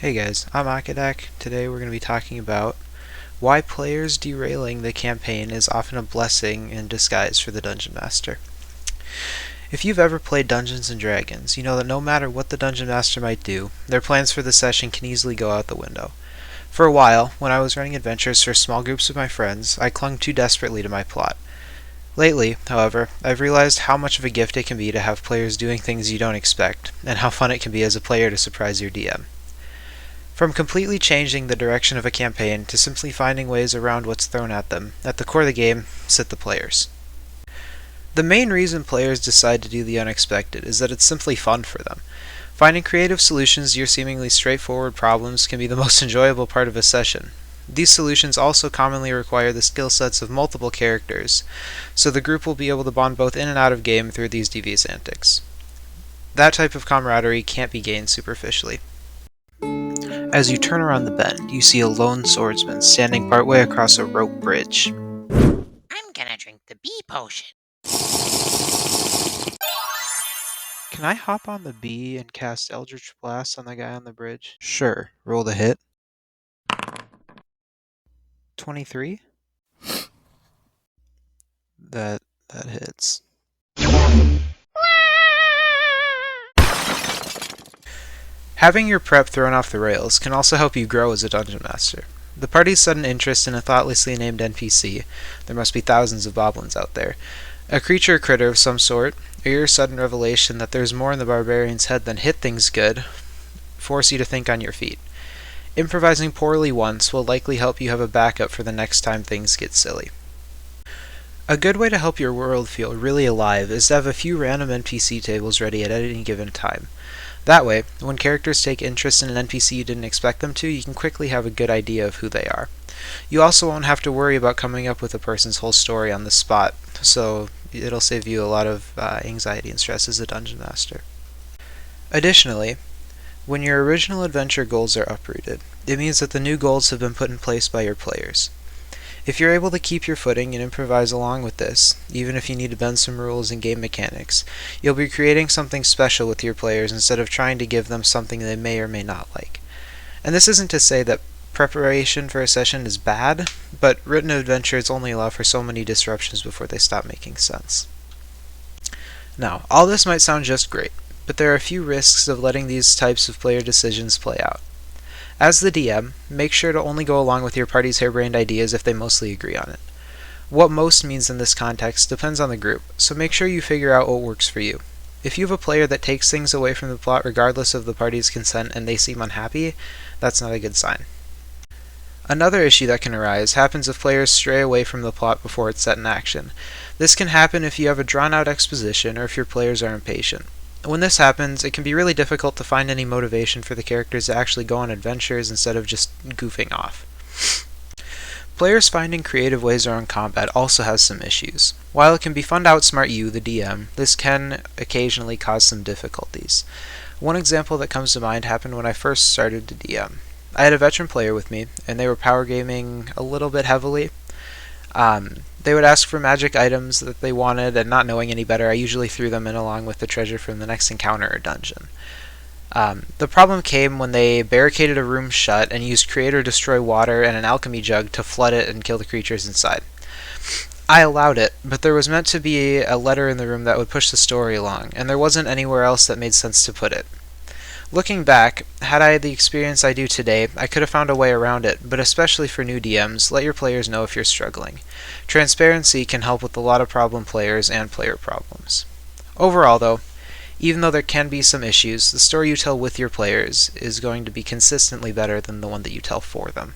Hey guys, I'm Akadak. Today we're going to be talking about why players derailing the campaign is often a blessing in disguise for the Dungeon Master. If you've ever played Dungeons & Dragons, you know that no matter what the Dungeon Master might do, their plans for the session can easily go out the window. For a while, when I was running adventures for small groups of my friends, I clung too desperately to my plot. Lately, however, I've realized how much of a gift it can be to have players doing things you don't expect, and how fun it can be as a player to surprise your DM. From completely changing the direction of a campaign to simply finding ways around what's thrown at them, at the core of the game sit the players. The main reason players decide to do the unexpected is that it's simply fun for them. Finding creative solutions to your seemingly straightforward problems can be the most enjoyable part of a session. These solutions also commonly require the skill sets of multiple characters, so the group will be able to bond both in and out of game through these devious antics. That type of camaraderie can't be gained superficially. As you turn around the bend, you see a lone swordsman standing partway across a rope bridge. I'm gonna drink the bee potion. Can I hop on the bee and cast Eldritch Blast on the guy on the bridge? Sure. Roll the hit. 23? That hits. Having your prep thrown off the rails can also help you grow as a dungeon master. The party's sudden interest in a thoughtlessly named NPC, there must be thousands of boblins out there, a creature or critter of some sort, or your sudden revelation that there's more in the barbarian's head than hit things good, force you to think on your feet. Improvising poorly once will likely help you have a backup for the next time things get silly. A good way to help your world feel really alive is to have a few random NPC tables ready at any given time. That way, when characters take interest in an NPC you didn't expect them to, you can quickly have a good idea of who they are. You also won't have to worry about coming up with a person's whole story on the spot, so it'll save you a lot of anxiety and stress as a dungeon master. Additionally, when your original adventure goals are uprooted, it means that the new goals have been put in place by your players. If you're able to keep your footing and improvise along with this, even if you need to bend some rules and game mechanics, you'll be creating something special with your players instead of trying to give them something they may or may not like. And this isn't to say that preparation for a session is bad, but written adventures only allow for so many disruptions before they stop making sense. Now, all this might sound just great, but there are a few risks of letting these types of player decisions play out. As the DM, make sure to only go along with your party's harebrained ideas if they mostly agree on it. What most means in this context depends on the group, so make sure you figure out what works for you. If you have a player that takes things away from the plot regardless of the party's consent and they seem unhappy, that's not a good sign. Another issue that can arise happens if players stray away from the plot before it's set in action. This can happen if you have a drawn-out exposition or if your players are impatient. When this happens, it can be really difficult to find any motivation for the characters to actually go on adventures instead of just goofing off. Players finding creative ways around combat also has some issues. While it can be fun to outsmart you, the DM, this can occasionally cause some difficulties. One example that comes to mind happened when I first started to DM. I had a veteran player with me, and they were power gaming a little bit heavily. They would ask for magic items that they wanted, and not knowing any better, I usually threw them in along with the treasure from the next encounter or dungeon. The problem came when they barricaded a room shut and used create or destroy water and an alchemy jug to flood it and kill the creatures inside. I allowed it, but there was meant to be a letter in the room that would push the story along, and there wasn't anywhere else that made sense to put it. Looking back, had I had the experience I do today, I could have found a way around it, but especially for new DMs, let your players know if you're struggling. Transparency can help with a lot of problem players and player problems. Overall though, even though there can be some issues, the story you tell with your players is going to be consistently better than the one that you tell for them.